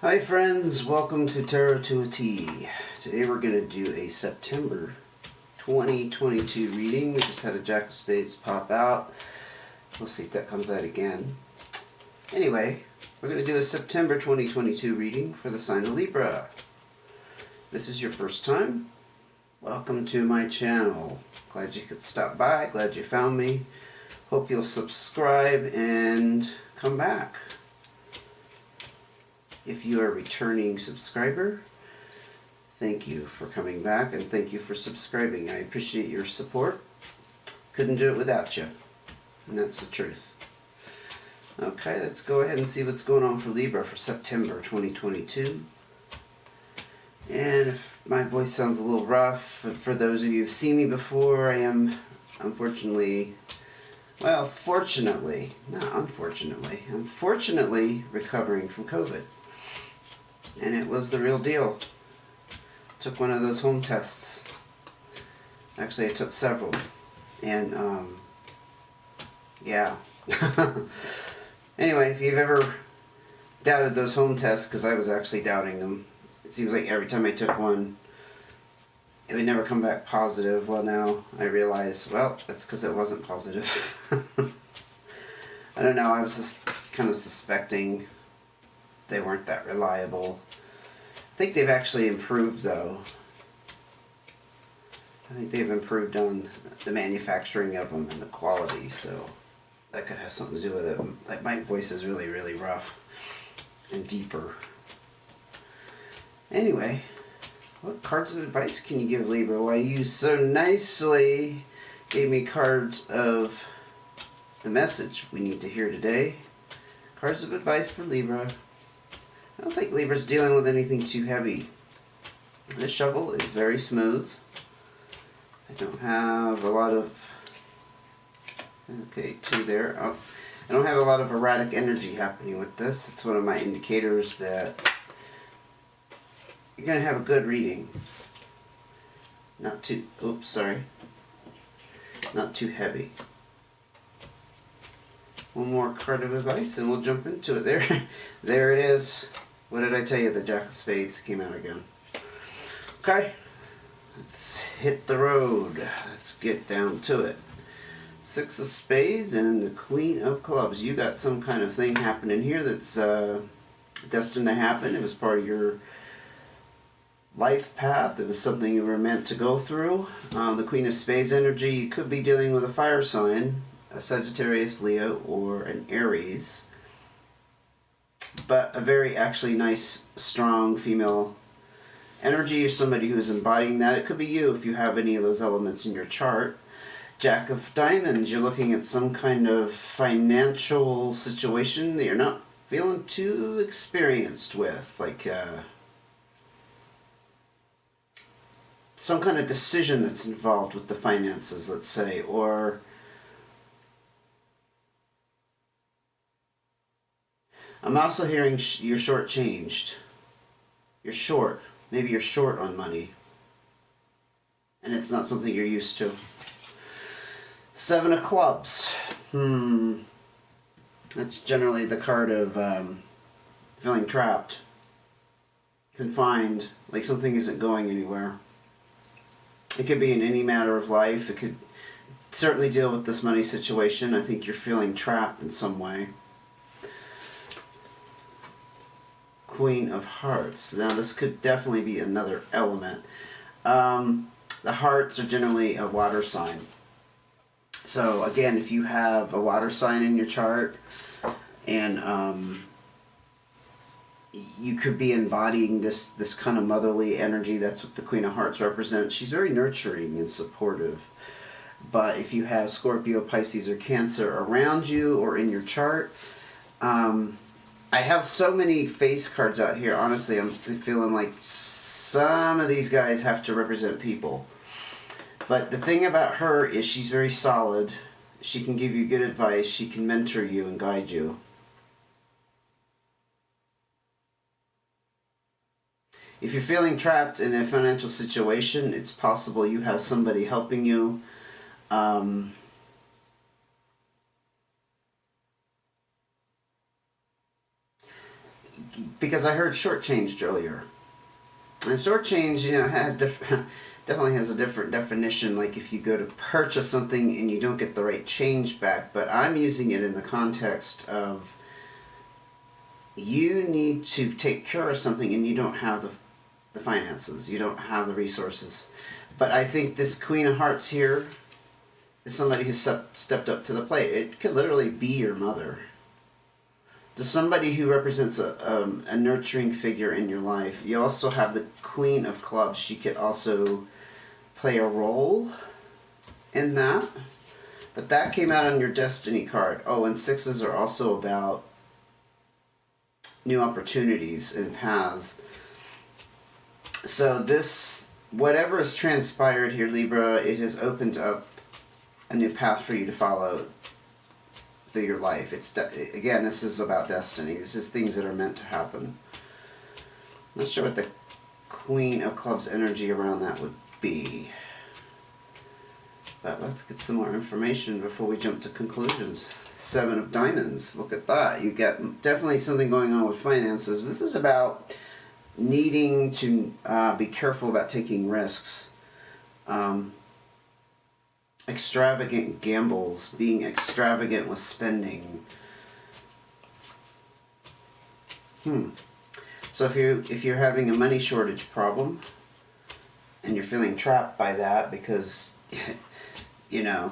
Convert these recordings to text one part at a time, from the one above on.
Hi friends, welcome to Tarot to a T. Today we're going to do a September 2022 reading. We just had a Jack of Spades pop out. We'll see if that comes out again. Anyway, we're going to do a September 2022 reading for the sign of Libra. This is your first time? Welcome to my channel. Glad you could stop by, glad you found me. Hope you'll subscribe and come back. If you are a returning subscriber, thank you for coming back and thank you for subscribing. I appreciate your support. Couldn't do it without you. And that's the truth. Okay, let's go ahead and see what's going on for Libra for September 2022. And if my voice sounds a little rough, for those of you who've seen me before, I am unfortunately recovering from COVID. And it was the real deal. Took one of those home tests. Actually, I took several. And, yeah. Anyway, if you've ever doubted those home tests, because I was actually doubting them, it seems like every time I took one, it would never come back positive. Well, now I realize, well, that's because it wasn't positive. I don't know, I was just kind of suspecting they weren't that reliable. I think they've actually improved, though. I think they've improved on the manufacturing of them and the quality, so that could have something to do with it. Like, my voice is really, really rough and deeper. Anyway, what cards of advice can you give Libra? Why, you so nicely gave me cards of the message we need to hear today. Cards of advice for Libra. I don't think Libra's dealing with anything too heavy. This shovel is very smooth. I don't have a lot of... Okay, two there. Oh, I don't have a lot of erratic energy happening with this. It's one of my indicators that you're going to have a good reading. Not too... Oops, sorry. Not too heavy. One more card of advice and we'll jump into it. There it is. What did I tell you? The Jack of Spades came out again. Okay. Let's hit the road. Let's get down to it. Six of Spades and the Queen of Clubs. You got some kind of thing happening here that's destined to happen. It was part of your life path. It was something you were meant to go through. The Queen of Spades energy, you could be dealing with a fire sign, a Sagittarius, Leo, or an Aries. But a very actually nice, strong female energy, or somebody who's embodying that. It could be you if you have any of those elements in your chart. Jack of Diamonds, you're looking at some kind of financial situation that you're not feeling too experienced with. Like some kind of decision that's involved with the finances, let's say, or I'm also hearing you're shortchanged. You're short. Maybe you're short on money. And it's not something you're used to. Seven of Clubs. That's generally the card of feeling trapped. Confined. Like something isn't going anywhere. It could be in any matter of life. It could certainly deal with this money situation. I think you're feeling trapped in some way. Queen of Hearts. Now this could definitely be another element. The hearts are generally a water sign. So again, if you have a water sign in your chart and you could be embodying this kind of motherly energy, that's what the Queen of Hearts represents. She's very nurturing and supportive. But if you have Scorpio, Pisces, or Cancer around you or in your chart, I have so many face cards out here. Honestly, I'm feeling like some of these guys have to represent people. But the thing about her is she's very solid. She can give you good advice. She can mentor you and guide you. If you're feeling trapped in a financial situation, it's possible you have somebody helping you. because I heard shortchanged earlier. And shortchange, you know, has definitely has a different definition. Like if you go to purchase something and you don't get the right change back. But I'm using it in the context of you need to take care of something and you don't have the finances. You don't have the resources. But I think this Queen of Hearts here is somebody who stepped up to the plate. It could literally be your mother. To somebody who represents a nurturing figure in your life. You also have the Queen of Clubs. She could also play a role in that. But that came out on your Destiny card. Oh, and sixes are also about new opportunities and paths. So this, whatever has transpired here, Libra, it has opened up a new path for you to follow through your life. Again, this is about destiny. This is things that are meant to happen. I'm not sure what the Queen of Clubs energy around that would be. But let's get some more information before we jump to conclusions. Seven of Diamonds. Look at that. You got definitely something going on with finances. This is about needing to be careful about taking risks. Extravagant gambles, being extravagant with spending. So if you're having a money shortage problem and you're feeling trapped by that because you know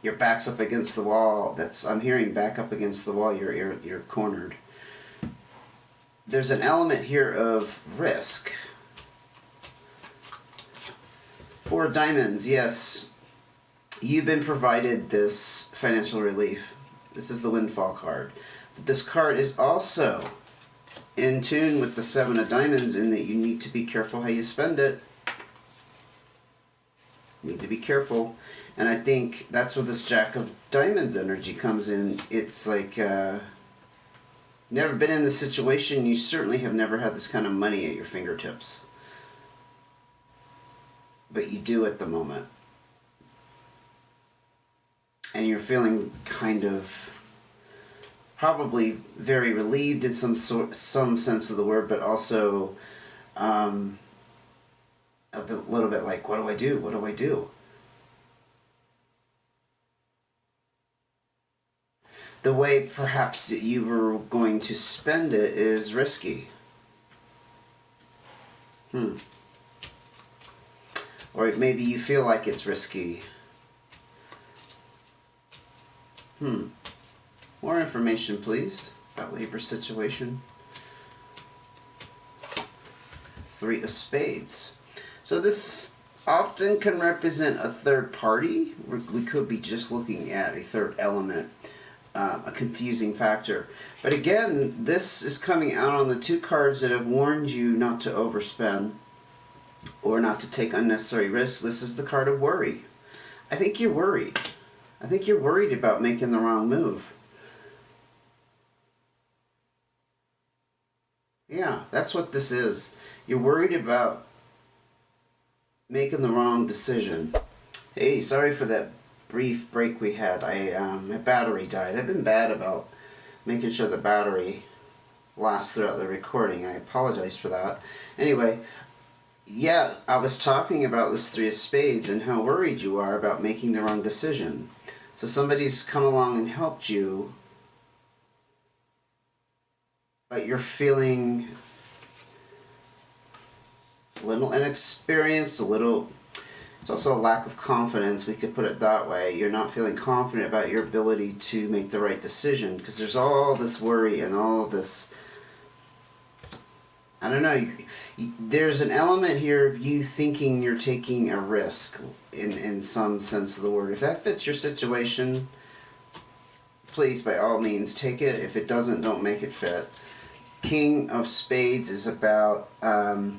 your back's up against the wall, I'm hearing back up against the wall, you're cornered. There's an element here of risk. Four of Diamonds, yes. You've been provided this financial relief. This is the Windfall card. But this card is also in tune with the Seven of Diamonds in that you need to be careful how you spend it. You need to be careful. And I think that's where this Jack of Diamonds energy comes in. It's like, never been in this situation. You certainly have never had this kind of money at your fingertips. But you do at the moment. And you're feeling kind of probably very relieved in some sense of the word, but also little bit like, what do I do? What do I do? The way perhaps that you were going to spend it is risky. Or maybe you feel like it's risky. More information, please, about Libra's situation. Three of Spades. So this often can represent a third party. We could be just looking at a third element, a confusing factor. But again, this is coming out on the two cards that have warned you not to overspend or not to take unnecessary risks. This is the card of worry. I think you're worried. I think you're worried about making the wrong move. Yeah, that's what this is. You're worried about making the wrong decision. Hey, sorry for that brief break we had. My battery died. I've been bad about making sure the battery lasts throughout the recording. I apologize for that. Anyway, yeah, I was talking about this Three of Spades and how worried you are about making the wrong decision. So somebody's come along and helped you, but you're feeling a little inexperienced, it's also a lack of confidence, we could put it that way. You're not feeling confident about your ability to make the right decision because there's all this worry and all this, I don't know, there's an element here of you thinking you're taking a risk in some sense of the word. If that fits your situation, please, by all means, take it. If it doesn't, don't make it fit. King of Spades is about, well,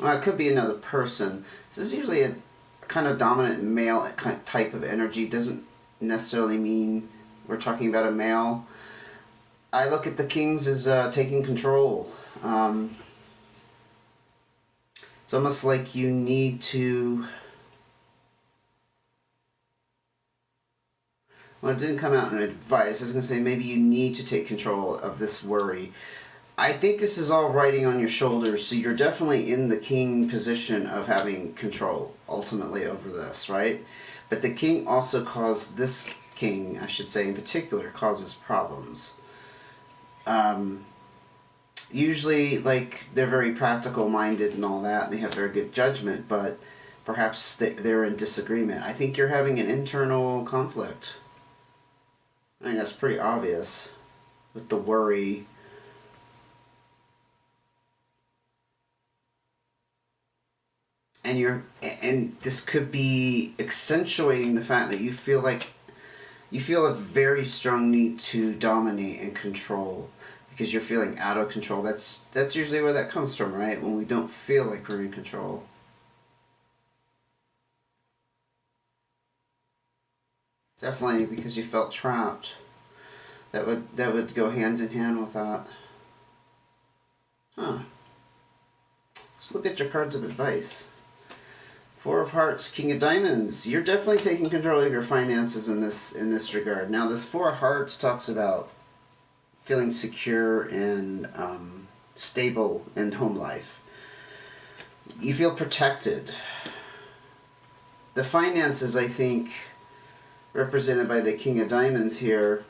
it could be another person. This is usually a kind of dominant male type of energy. Doesn't necessarily mean we're talking about a male. I look at the kings as taking control. It's almost like you need to... Well, it didn't come out in advice. I was going to say maybe you need to take control of this worry. I think this is all riding on your shoulders, so you're definitely in the king position of having control, ultimately, over this, right? But the king also this king, I should say in particular, causes problems. Usually, like, they're very practical minded and all that, and they have very good judgment, but perhaps they're in disagreement. I think you're having an internal conflict. I think that's pretty obvious with the worry. And this could be accentuating the fact that you feel a very strong need to dominate and control because you're feeling out of control. That's usually where that comes from, right? When we don't feel like we're in control. Definitely because you felt trapped. That would go hand in hand with that. Huh. Let's look at your cards of advice. Four of Hearts, King of Diamonds. You're definitely taking control of your finances in this regard. Now, this Four of Hearts talks about feeling secure and stable in home life. You feel protected. The finances, I think, represented by the King of Diamonds here,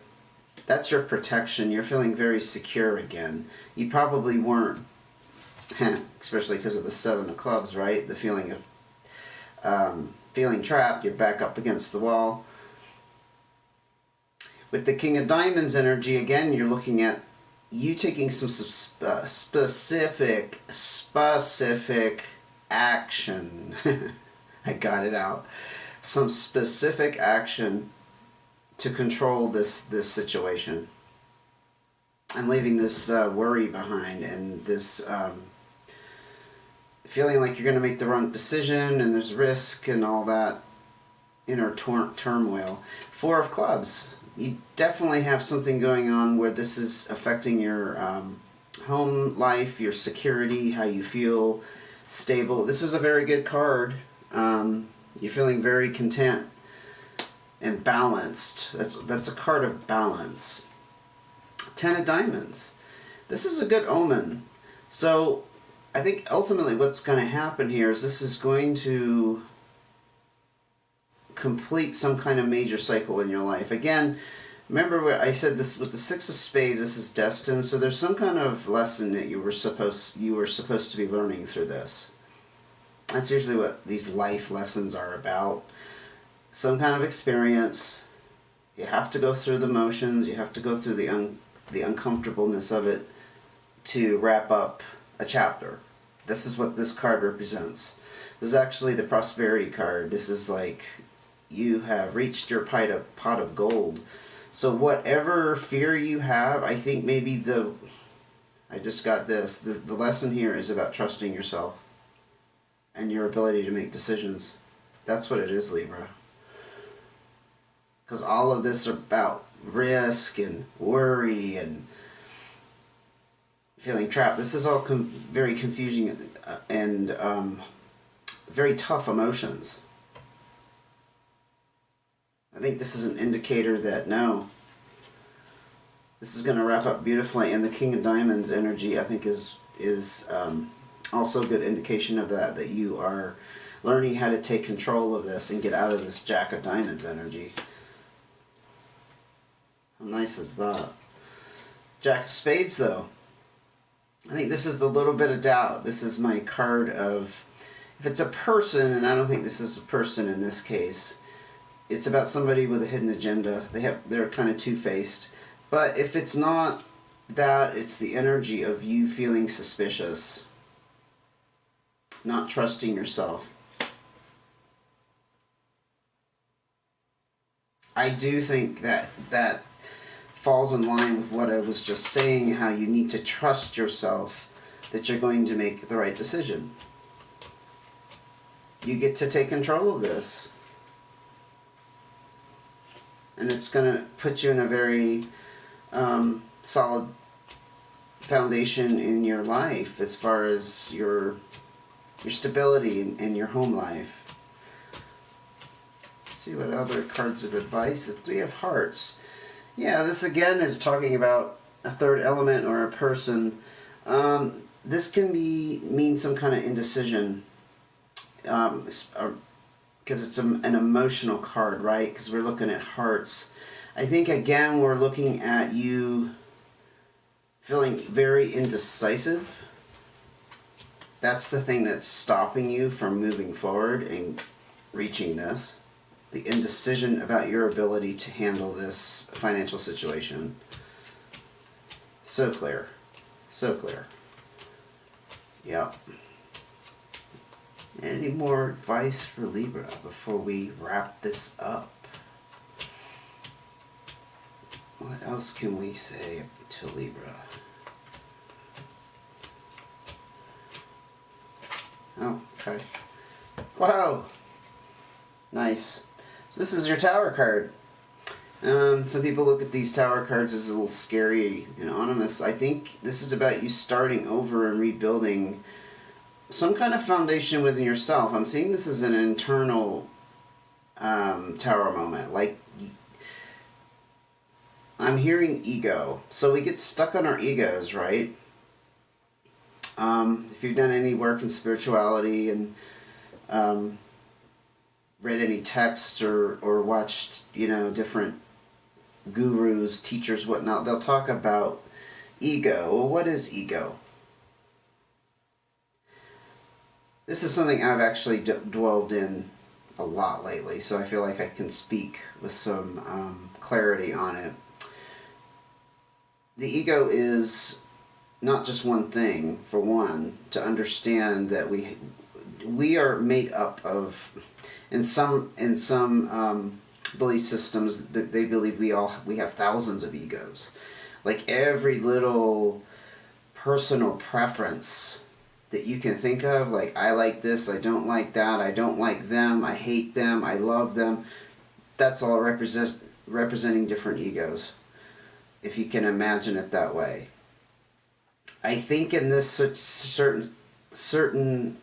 that's your protection. You're feeling very secure again. You probably weren't, especially because of the Seven of Clubs, right? The feeling of feeling trapped, you're back up against the wall. With the King of Diamonds energy, again, you're looking at you taking some specific action. I got it out. Some specific action to control this situation. And leaving this worry behind and this feeling like you're going to make the wrong decision and there's risk and all that inner turmoil. Four of Clubs. You definitely have something going on where this is affecting your home life, your security, how you feel stable. This is a very good card. You're feeling very content and balanced. That's a card of balance. Ten of Diamonds. This is a good omen. So I think ultimately what's going to happen here is this is going to complete some kind of major cycle in your life. Again, remember what I said, this with the Six of Spades, this is destined. So there's some kind of lesson that you were supposed to be learning through this. That's usually what these life lessons are about. Some kind of experience. You have to go through the motions. You have to go through the uncomfortableness of it to wrap up a chapter. This is what this card represents. This is actually the prosperity card. This is like you have reached your pot of gold. So whatever fear you have, I think maybe I just got this. The lesson here is about trusting yourself and your ability to make decisions. That's what it is, Libra. Because all of this is about risk and worry and feeling trapped. This is all very confusing and very tough emotions. I think this is an indicator that no, this is going to wrap up beautifully. And the King of Diamonds energy, I think, is also a good indication of that you are learning how to take control of this and get out of this Jack of Diamonds energy. How nice is that? Jack of Spades, though. I think this is the little bit of doubt. This is my card of, if it's a person, and I don't think this is a person in this case, it's about somebody with a hidden agenda. They're kind of two-faced. But if it's not that, it's the energy of you feeling suspicious, not trusting yourself. I do think that falls in line with what I was just saying, how you need to trust yourself that you're going to make the right decision. You get to take control of this. And it's going to put you in a very solid foundation in your life as far as your stability in your home life. Let's see what other cards of advice. The Three of Hearts. Yeah, this again is talking about a third element or a person This can mean some kind of indecision, because it's an emotional card, right? Because we're looking at hearts. I think, again, we're looking at you feeling very indecisive. That's the thing that's stopping you from moving forward and reaching this. The indecision about your ability to handle this financial situation. So clear. So clear. Yep. Any more advice for Libra before we wrap this up? What else can we say to Libra? Oh, okay. Wow! Nice. So this is your Tower card. Some people look at these Tower cards as a little scary and ominous. I think this is about you starting over and rebuilding some kind of foundation within yourself. I'm seeing this as an internal Tower moment. Like, I'm hearing ego. So we get stuck on our egos, right? If you've done any work in spirituality and read any texts or watched, different gurus, teachers, whatnot, they'll talk about ego. Well, what is ego? This is something I've actually dwelled in a lot lately, so I feel like I can speak with some clarity on it. The ego is not just one thing. For one, to understand that we are made up of, in some belief systems, that they believe we have thousands of egos. Like every little personal preference that you can think of, like I like this, I don't like that, I don't like them, I hate them, I love them. That's all representing different egos, if you can imagine it that way. I think in this certain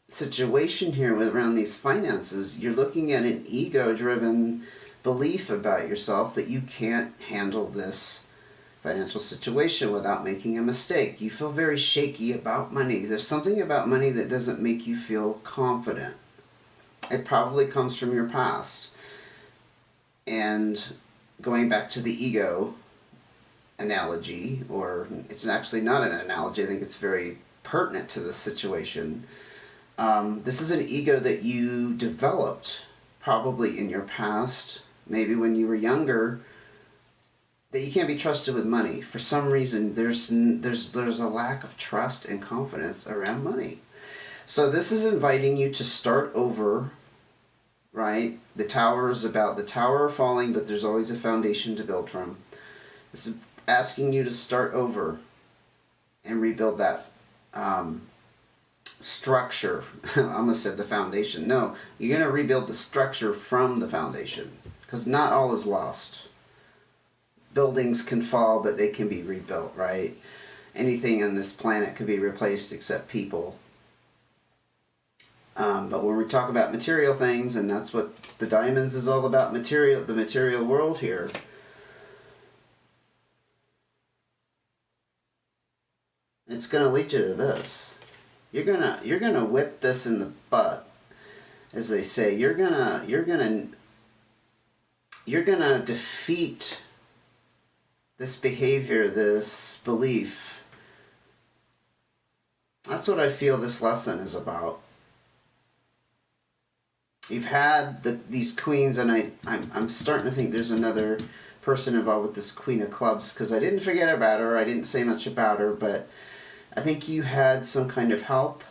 situation here around these finances, you're looking at an ego-driven belief about yourself that you can't handle this financial situation without making a mistake. You feel very shaky about money. There's something about money that doesn't make you feel confident. It probably comes from your past. And going back to the ego analogy, or it's actually not an analogy, I think it's very pertinent to this situation. This is an ego that you developed probably in your past, maybe when you were younger, that you can't be trusted with money. For some reason, there's a lack of trust and confidence around money. So this is inviting you to start over, right? The tower is about the tower falling, but there's always a foundation to build from. This is asking you to start over and rebuild that structure. I almost said the foundation. No, you're going to rebuild the structure from the foundation, because not all is lost. Buildings can fall, but they can be rebuilt, right? Anything on this planet can be replaced except people. But when we talk about material things, and that's what the diamonds is all about, the material world here, it's going to lead you to this. You're gonna whip this in the butt, as they say. You're gonna defeat this behavior, this belief. That's what I feel this lesson is about. You've had these queens, and I'm starting to think there's another person involved with this Queen of Clubs, because I didn't forget about her. I didn't say much about her, but I think you had some kind of help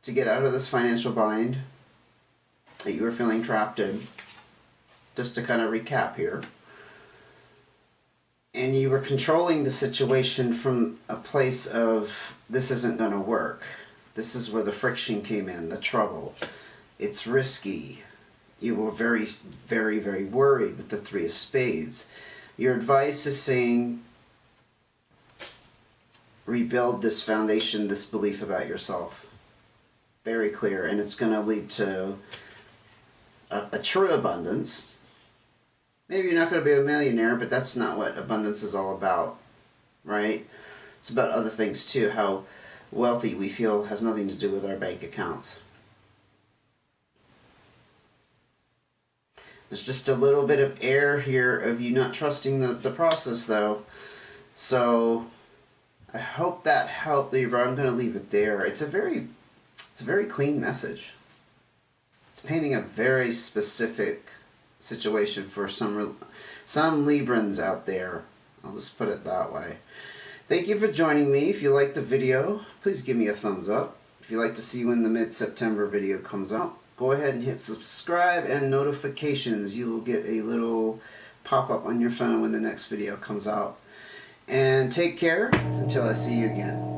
to get out of this financial bind that you were feeling trapped in. Just to kind of recap here. And you were controlling the situation from a place of, this isn't going to work. This is where the friction came in, the trouble. It's risky. You were very, very, very worried with the Three of Spades. Your advice is saying, rebuild this foundation, this belief about yourself. Very clear. And it's going to lead to a true abundance. Maybe you're not going to be a millionaire, but that's not what abundance is all about, right? It's about other things too. How wealthy we feel has nothing to do with our bank accounts. There's just a little bit of air here of you not trusting the process though. So I hope that helped, Libra. I'm going to leave it there. It's a very clean message. It's painting a very specific situation for some Librans out there. I'll just put it that way. Thank you for joining me. If you liked the video, please give me a thumbs up. If you'd like to see when the mid-September video comes out, go ahead and hit subscribe and notifications. You will get a little pop-up on your phone when the next video comes out. And take care until I see you again.